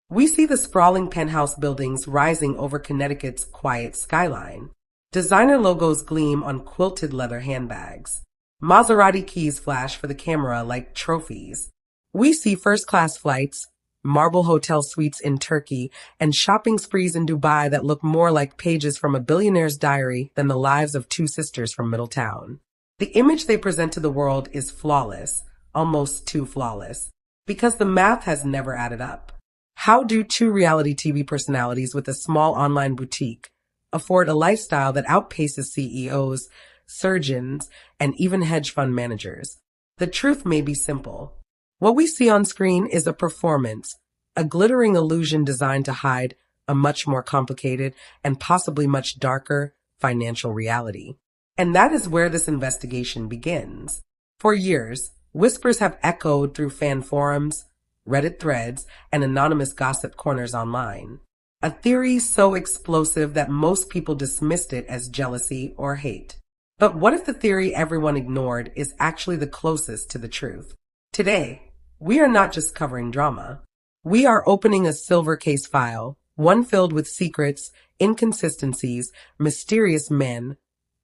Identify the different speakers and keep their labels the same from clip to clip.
Speaker 1: We see the sprawling penthouse buildings rising over Connecticut's quiet skyline. Designer logos gleam on quilted leather handbags. Maserati keys flash for the camera like trophies. We see first-class flights, marble hotel suites in Turkey, and shopping sprees in Dubai that look more like pages from a billionaire's diary than the lives of two sisters from Middletown. The image they present to the world is flawless, almost too flawless, because the math has never added up. How do two reality TV personalities with a small online boutique afford a lifestyle that outpaces CEOs, surgeons, and even hedge fund managers? The truth may be simple. What we see on screen is a performance, a glittering illusion designed to hide a much more complicated and possibly much darker financial reality. And that is where this investigation begins. For years, whispers have echoed through fan forums, Reddit threads, and anonymous gossip corners online. A theory so explosive that most people dismissed it as jealousy or hate. But what if the theory everyone ignored is actually the closest to the truth? Today, we are not just covering drama. We are opening a silver case file, one filled with secrets, inconsistencies, mysterious men,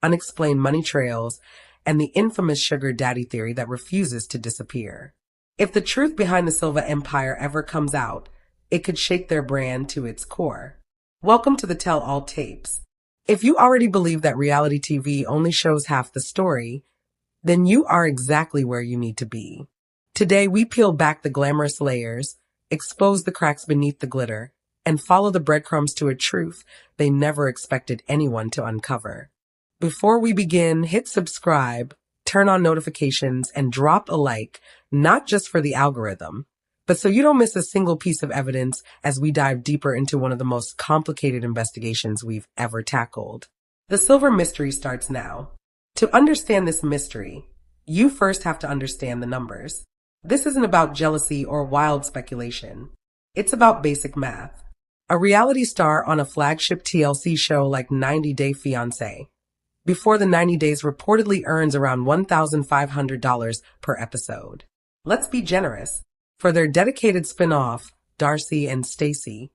Speaker 1: unexplained money trails, and the infamous sugar daddy theory that refuses to disappear. If the truth behind the Silva Empire ever comes out, it could shake their brand to its core. Welcome to the Tell-All Tapes. If you already believe that reality TV only shows half the story, then you are exactly where you need to be. Today, we peel back the glamorous layers, expose the cracks beneath the glitter, and follow the breadcrumbs to a truth they never expected anyone to uncover. Before we begin, hit subscribe, turn on notifications, and drop a like, not just for the algorithm, but so you don't miss a single piece of evidence as we dive deeper into one of the most complicated investigations we've ever tackled. The Silver Mystery starts now. To understand this mystery, you first have to understand the numbers. This isn't about jealousy or wild speculation. It's about basic math. A reality star on a flagship TLC show like 90 Day Fiancé, before the 90 days reportedly earns around $1,500 per episode. Let's be generous. For their dedicated spin-off, Darcey and Stacey,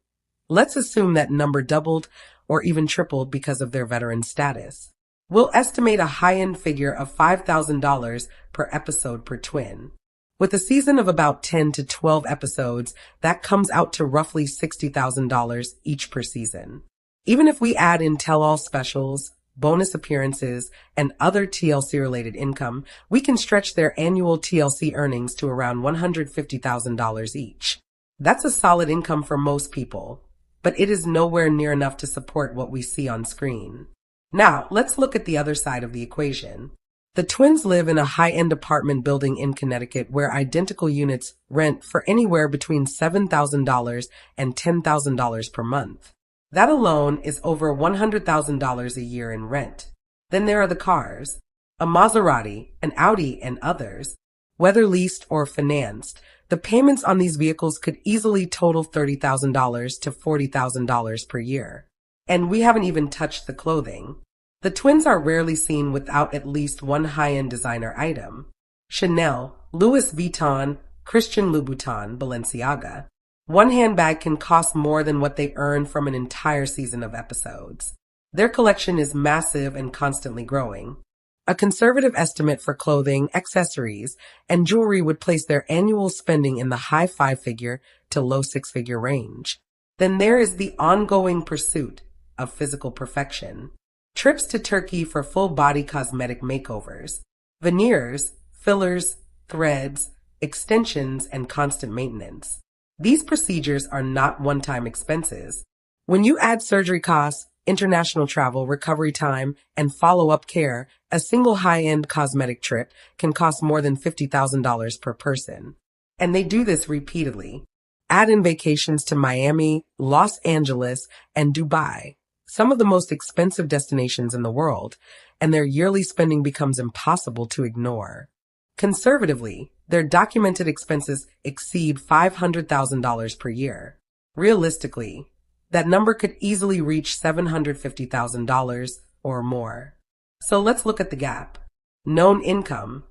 Speaker 1: let's assume that number doubled or even tripled because of their veteran status. We'll estimate a high-end figure of $5,000 per episode per twin. With a season of about 10 to 12 episodes, that comes out to roughly $60,000 each per season. Even if we add in tell-all specials, bonus appearances, and other TLC-related income, we can stretch their annual TLC earnings to around $150,000 each. That's a solid income for most people, but it is nowhere near enough to support what we see on screen. Now, let's look at the other side of the equation. The twins live in a high-end apartment building in Connecticut where identical units rent for anywhere between $7,000 and $10,000 per month. That alone is over $100,000 a year in rent. Then there are the cars, a Maserati, an Audi, and others. Whether leased or financed, the payments on these vehicles could easily total $30,000 to $40,000 per year. And we haven't even touched the clothing. The twins are rarely seen without at least one high-end designer item. Chanel, Louis Vuitton, Christian Louboutin, Balenciaga. One handbag can cost more than what they earn from an entire season of episodes. Their collection is massive and constantly growing. A conservative estimate for clothing, accessories, and jewelry would place their annual spending in the high five-figure to low six-figure range. Then there is the ongoing pursuit of physical perfection. Trips to Turkey for full-body cosmetic makeovers, veneers, fillers, threads, extensions, and constant maintenance. These procedures are not one-time expenses. When you add surgery costs, international travel, recovery time, and follow-up care, a single high-end cosmetic trip can cost more than $50,000 per person. And they do this repeatedly. Add in vacations to Miami, Los Angeles, and Dubai, some of the most expensive destinations in the world, and their yearly spending becomes impossible to ignore. Conservatively, their documented expenses exceed $500,000 per year. Realistically, that number could easily reach $750,000 or more. So let's look at the gap. Known income,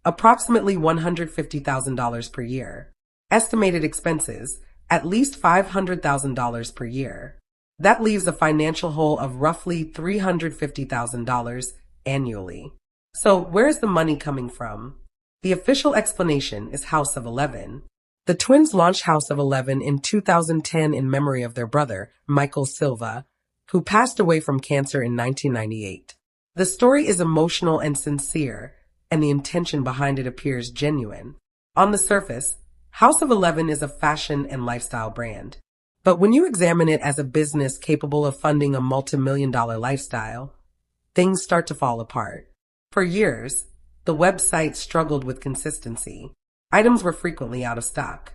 Speaker 1: approximately $150,000 per year. Estimated expenses, at least $500,000 per year. That leaves a financial hole of roughly $350,000 annually. So where's the money coming from? The official explanation is House of 11. The twins launched House of 11 in 2010 in memory of their brother, Michael Silva, who passed away from cancer in 1998. The story is emotional and sincere, and the intention behind it appears genuine. On the surface, House of 11 is a fashion and lifestyle brand. But when you examine it as a business capable of funding a multi-million-dollar lifestyle, things start to fall apart. For years, the website struggled with consistency. Items were frequently out of stock.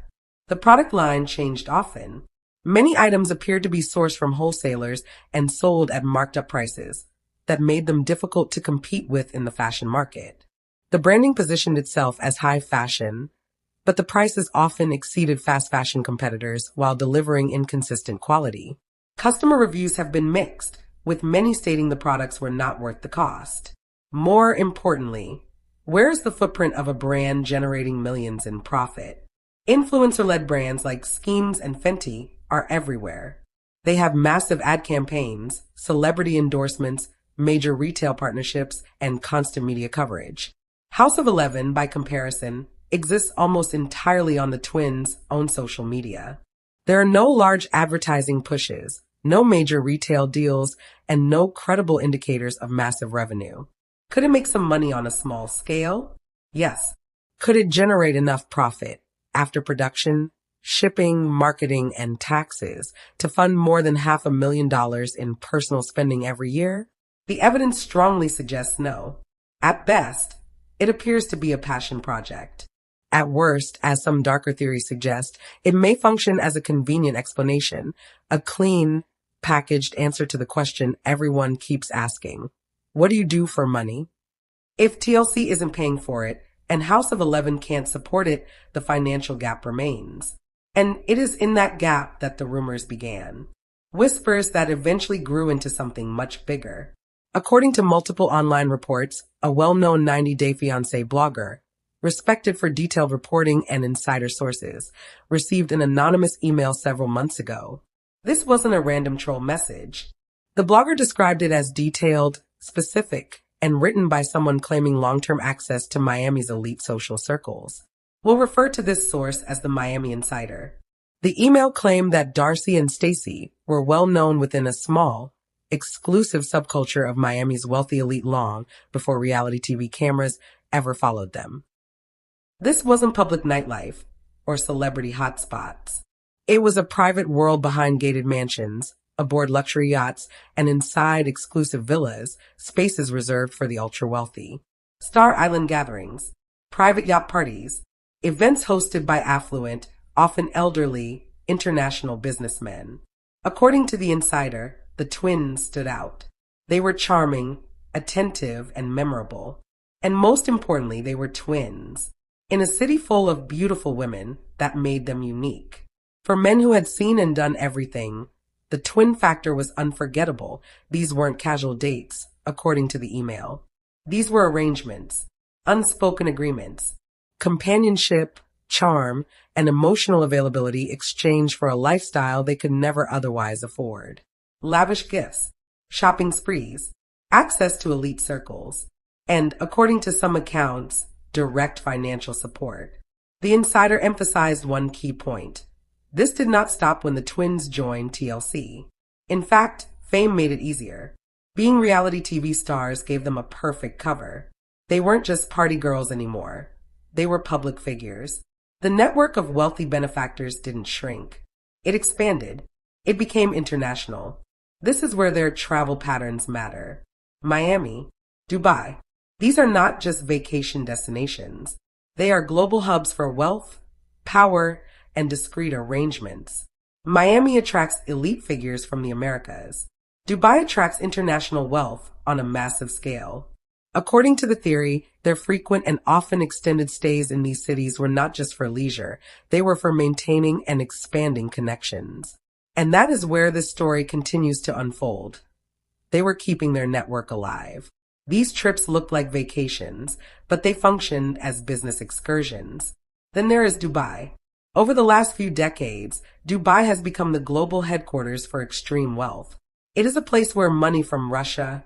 Speaker 1: The product line changed often. Many items appeared to be sourced from wholesalers and sold at marked up prices that made them difficult to compete with in the fashion market. The branding positioned itself as high fashion, but the prices often exceeded fast fashion competitors while delivering inconsistent quality. Customer reviews have been mixed, with many stating the products were not worth the cost. More importantly, where's the footprint of a brand generating millions in profit? Influencer-led brands like Schemes and Fenty are everywhere. They have massive ad campaigns, celebrity endorsements, major retail partnerships, and constant media coverage. House of 11, by comparison, exists almost entirely on the twins' own social media. There are no large advertising pushes, no major retail deals, and no credible indicators of massive revenue. Could it make some money on a small scale? Yes. Could it generate enough profit after production, shipping, marketing, and taxes to fund more than $500,000 in personal spending every year? The evidence strongly suggests no. At best, it appears to be a passion project. At worst, as some darker theories suggest, it may function as a convenient explanation, a clean, packaged answer to the question everyone keeps asking. What do you do for money? If TLC isn't paying for it, and House of 11 can't support it, the financial gap remains. And it is in that gap that the rumors began. Whispers that eventually grew into something much bigger. According to multiple online reports, a well-known 90-day fiancé blogger, respected for detailed reporting and insider sources, received an anonymous email several months ago. This wasn't a random troll message. The blogger described it as detailed, specific, and written by someone claiming long-term access to Miami's elite social circles. We'll refer to this source as the Miami Insider. The email claimed that Darcey and Stacey were well known within a small, exclusive subculture of Miami's wealthy elite long before reality TV cameras ever followed them. This wasn't public nightlife or celebrity hotspots. It was a private world behind gated mansions, aboard luxury yachts, and inside exclusive villas, spaces reserved for the ultra-wealthy. Star Island gatherings, private yacht parties, events hosted by affluent, often elderly, international businessmen. According to the Insider, the twins stood out. They were charming, attentive, and memorable. And most importantly, they were twins. In a city full of beautiful women, that made them unique. For men who had seen and done everything, the twin factor was unforgettable. These weren't casual dates, according to the email. These were arrangements, unspoken agreements, companionship, charm, and emotional availability exchanged for a lifestyle they could never otherwise afford. Lavish gifts, shopping sprees, access to elite circles, and, according to some accounts, direct financial support. The Insider emphasized one key point. This did not stop when the twins joined TLC. In fact, fame made it easier. Being reality TV stars gave them a perfect cover. They weren't just party girls anymore. They were public figures. The network of wealthy benefactors didn't shrink. It expanded. It became international. This is where their travel patterns matter. Miami, Dubai. These are not just vacation destinations. They are global hubs for wealth, power, and discreet arrangements. Miami attracts elite figures from the Americas. Dubai attracts international wealth on a massive scale. According to the theory, their frequent and often extended stays in these cities were not just for leisure, they were for maintaining and expanding connections. And that is where this story continues to unfold. They were keeping their network alive. These trips looked like vacations, but they functioned as business excursions. Then there is Dubai. Over the last few decades, Dubai has become the global headquarters for extreme wealth. It is a place where money from Russia,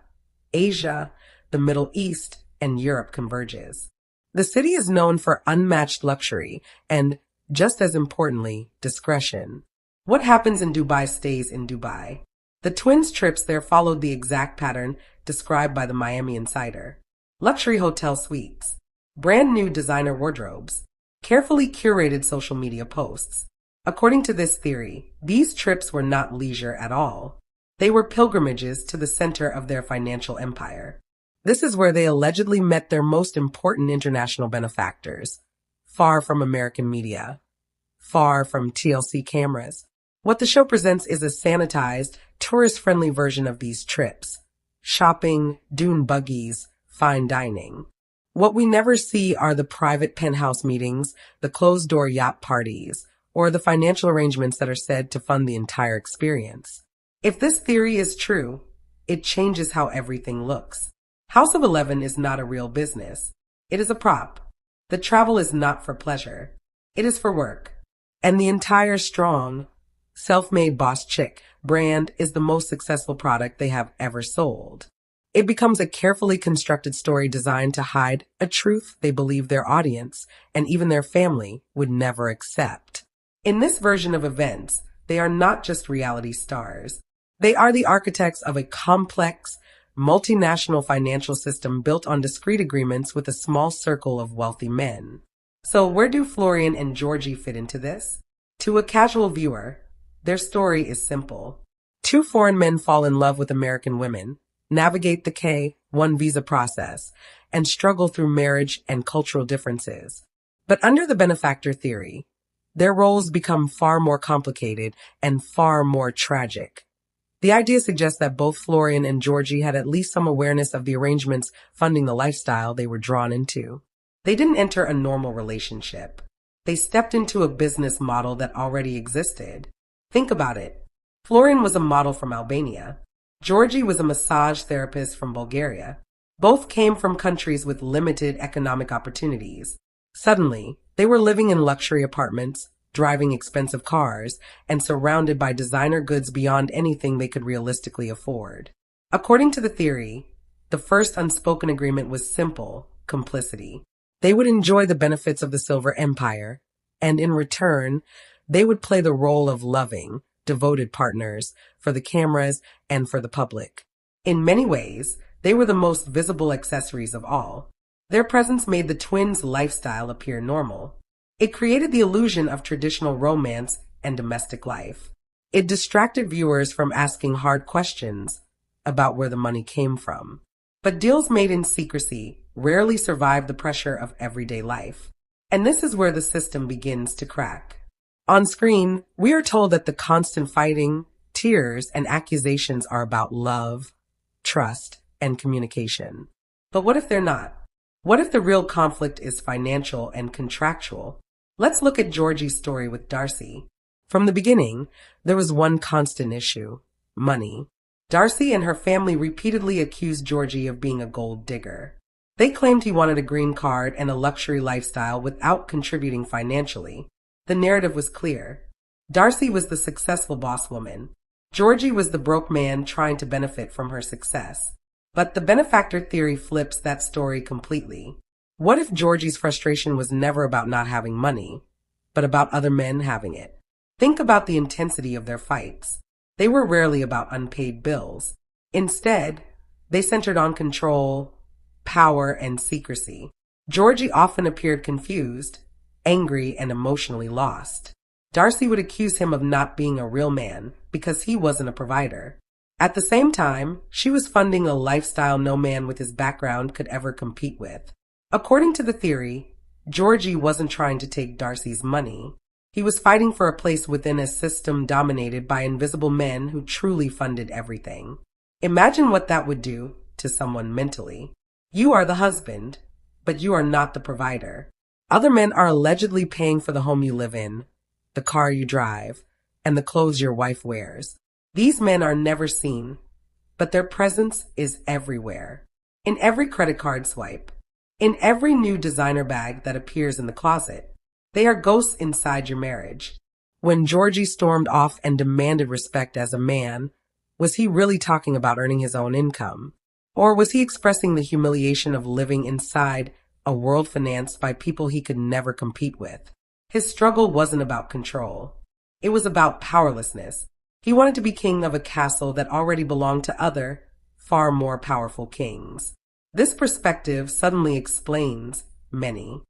Speaker 1: Asia, the Middle East, and Europe converges. The city is known for unmatched luxury and, just as importantly, discretion. What happens in Dubai stays in Dubai. The twins' trips there followed the exact pattern described by the Miami Insider. Luxury hotel suites, brand new designer wardrobes, carefully curated social media posts. According to this theory, these trips were not leisure at all. They were pilgrimages to the center of their financial empire. This is where they allegedly met their most important international benefactors, far from American media, far from TLC cameras. What the show presents is a sanitized, tourist-friendly version of these trips. Shopping, dune buggies, fine dining. What we never see are the private penthouse meetings, the closed-door yacht parties, or the financial arrangements that are said to fund the entire experience. If this theory is true, it changes how everything looks. House of 11 is not a real business. It is a prop. The travel is not for pleasure. It is for work. And the entire strong, self-made boss chick brand is the most successful product they have ever sold. It becomes a carefully constructed story designed to hide a truth they believe their audience and even their family would never accept. In this version of events, they are not just reality stars. They are the architects of a complex, multinational financial system built on discrete agreements with a small circle of wealthy men. So where do Florian and Georgi fit into this? To a casual viewer, their story is simple. Two foreign men fall in love with American women, navigate the K-1 visa process, and struggle through marriage and cultural differences. But under the benefactor theory, their roles become far more complicated and far more tragic. The idea suggests that both Florian and Georgi had at least some awareness of the arrangements funding the lifestyle they were drawn into. They didn't enter a normal relationship. They stepped into a business model that already existed. Think about it. Florian was a model from Albania. Georgi was a massage therapist from Bulgaria. Both came from countries with limited economic opportunities. Suddenly, they were living in luxury apartments, driving expensive cars, and surrounded by designer goods beyond anything they could realistically afford. According to the theory, the first unspoken agreement was simple: complicity. They would enjoy the benefits of the Silver Empire, and in return, they would play the role of loving, devoted partners for the cameras and for the public. In many ways, they were the most visible accessories of all. Their presence made the twins' lifestyle appear normal. It created the illusion of traditional romance and domestic life. It distracted viewers from asking hard questions about where the money came from. But deals made in secrecy rarely survive the pressure of everyday life. And this is where the system begins to crack. On screen, we are told that the constant fighting, tears, and accusations are about love, trust, and communication. But what if they're not? What if the real conflict is financial and contractual? Let's look at Georgie's story with Darcey. From the beginning, there was one constant issue: money. Darcey and her family repeatedly accused Georgi of being a gold digger. They claimed he wanted a green card and a luxury lifestyle without contributing financially. The narrative was clear. Darcey was the successful boss woman. Georgi was the broke man trying to benefit from her success. But the benefactor theory flips that story completely. What if Georgi's frustration was never about not having money, but about other men having it? Think about the intensity of their fights. They were rarely about unpaid bills. Instead, they centered on control, power, and secrecy. Georgi often appeared confused, angry, and emotionally lost. Darcey would accuse him of not being a real man because he wasn't a provider. At the same time, she was funding a lifestyle no man with his background could ever compete with. According to the theory, Georgi wasn't trying to take Darcey's money. He was fighting for a place within a system dominated by invisible men who truly funded everything. Imagine what that would do to someone mentally. You are the husband, but you are not the provider. Other men are allegedly paying for the home you live in, the car you drive, and the clothes your wife wears. These men are never seen, but their presence is everywhere. In every credit card swipe, in every new designer bag that appears in the closet. They are ghosts inside your marriage. When Georgie stormed off and demanded respect as a man, was he really talking about earning his own income? Or was he expressing the humiliation of living inside a world financed by people he could never compete with? His struggle wasn't about control. It was about powerlessness. He wanted to be king of a castle that already belonged to other, far more powerful kings. This perspective suddenly explains many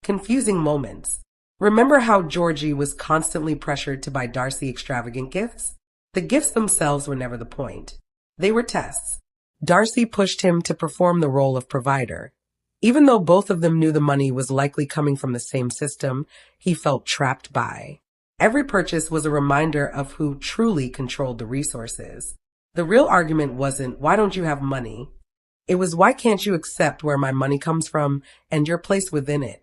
Speaker 1: confusing moments. Remember how Georgie was constantly pressured to buy Darcey extravagant gifts? The gifts themselves were never the point. They were tests. Darcey pushed him to perform the role of provider. Even though both of them knew the money was likely coming from the same system, he felt trapped by. Every purchase was a reminder of who truly controlled the resources. The real argument wasn't, why don't you have money? It was, why can't you accept where my money comes from and your place within it?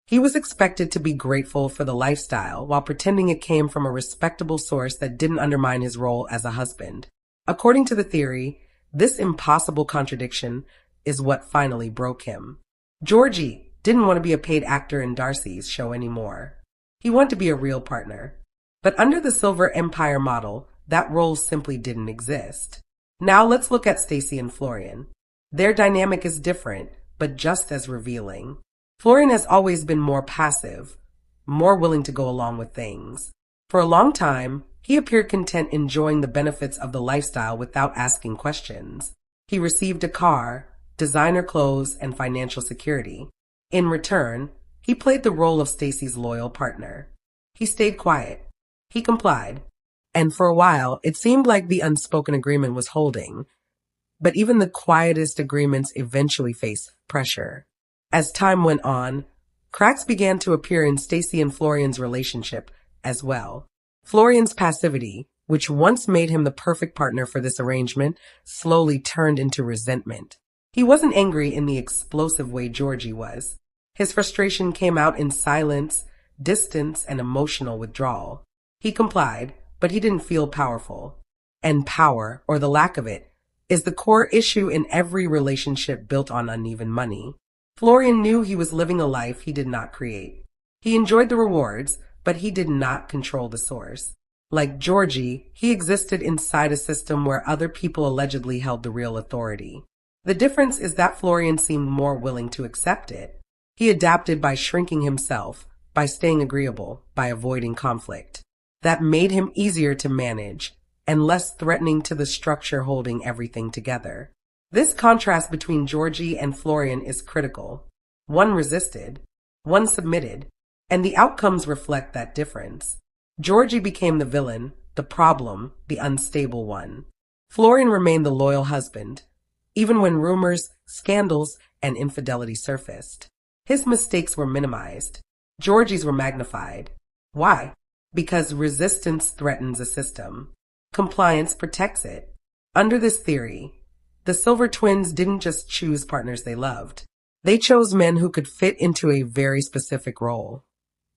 Speaker 1: He was expected to be grateful for the lifestyle while pretending it came from a respectable source that didn't undermine his role as a husband. According to the theory, this impossible contradiction is what finally broke him. Georgie didn't want to be a paid actor in Darcey's show anymore. He wanted to be a real partner. But under the Silver Empire model, that role simply didn't exist. Now let's look at Stacy and Florian. Their dynamic is different, but just as revealing. Florian has always been more passive, more willing to go along with things. For a long time, he appeared content enjoying the benefits of the lifestyle without asking questions. He received a car, designer clothes, and financial security. In return, he played the role of Stacy's loyal partner. He stayed quiet. He complied. And for a while, it seemed like the unspoken agreement was holding. But even the quietest agreements eventually face pressure. As time went on, cracks began to appear in Stacy and Florian's relationship as well. Florian's passivity, which once made him the perfect partner for this arrangement, slowly turned into resentment. He wasn't angry in the explosive way Georgie was. His frustration came out in silence, distance, and emotional withdrawal. He complied, but he didn't feel powerful. And power, or the lack of it, is the core issue in every relationship built on uneven money. Florian knew he was living a life he did not create. He enjoyed the rewards, but he did not control the source. Like Georgie, he existed inside a system where other people allegedly held the real authority. The difference is that Florian seemed more willing to accept it. He adapted by shrinking himself, by staying agreeable, by avoiding conflict. That made him easier to manage and less threatening to the structure holding everything together. This contrast between Georgie and Florian is critical. One resisted, one submitted, and the outcomes reflect that difference. Georgie became the villain, the problem, the unstable one. Florian remained the loyal husband, even when rumors, scandals, and infidelity surfaced. His mistakes were minimized. Georgie's were magnified. Why? Because resistance threatens a system. Compliance protects it. Under this theory, the Silver Twins didn't just choose partners they loved. They chose men who could fit into a very specific role.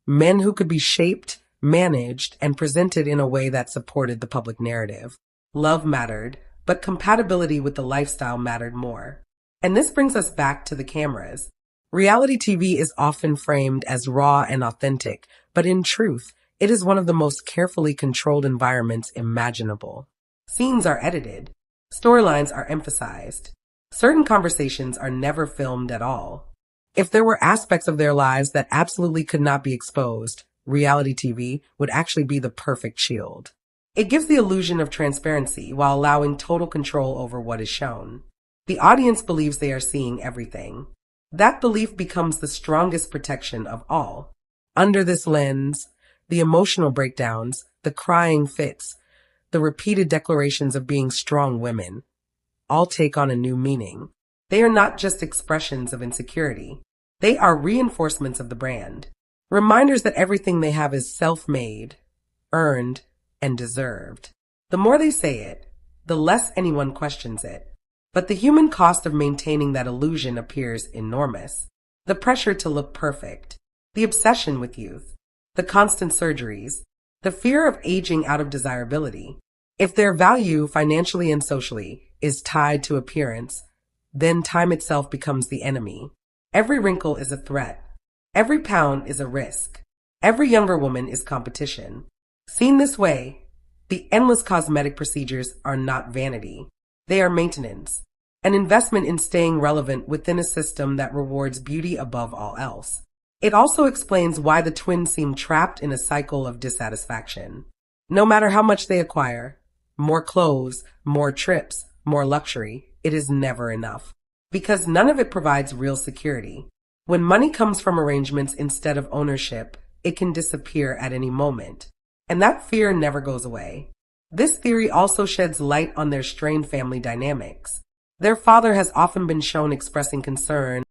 Speaker 1: Men who could be shaped, managed, and presented in a way that supported the public narrative. Love mattered, but compatibility with the lifestyle mattered more. And this brings us back to the cameras. Reality TV is often framed as raw and authentic, but in truth, it is one of the most carefully controlled environments imaginable. Scenes are edited. Storylines are emphasized. Certain conversations are never filmed at all. If there were aspects of their lives that absolutely could not be exposed, reality TV would actually be the perfect shield. It gives the illusion of transparency while allowing total control over what is shown. The audience believes they are seeing everything. That belief becomes the strongest protection of all. Under this lens, the emotional breakdowns, the crying fits, the repeated declarations of being strong women, all take on a new meaning. They are not just expressions of insecurity. They are reinforcements of the brand. Reminders that everything they have is self-made, earned, and deserved. The more they say it, the less anyone questions it. But the human cost of maintaining that illusion appears enormous. The pressure to look perfect, the obsession with youth, the constant surgeries, the fear of aging out of desirability. If their value, financially and socially, is tied to appearance, then time itself becomes the enemy. Every wrinkle is a threat. Every pound is a risk. Every younger woman is competition. Seen this way, the endless cosmetic procedures are not vanity. They are maintenance, an investment in staying relevant within a system that rewards beauty above all else. It also explains why the twins seem trapped in a cycle of dissatisfaction. No matter how much they acquire, more clothes, more trips, more luxury, it is never enough. Because none of it provides real security. When money comes from arrangements instead of ownership, it can disappear at any moment. And that fear never goes away. This theory also sheds light on their strained family dynamics. Their father has often been shown expressing concern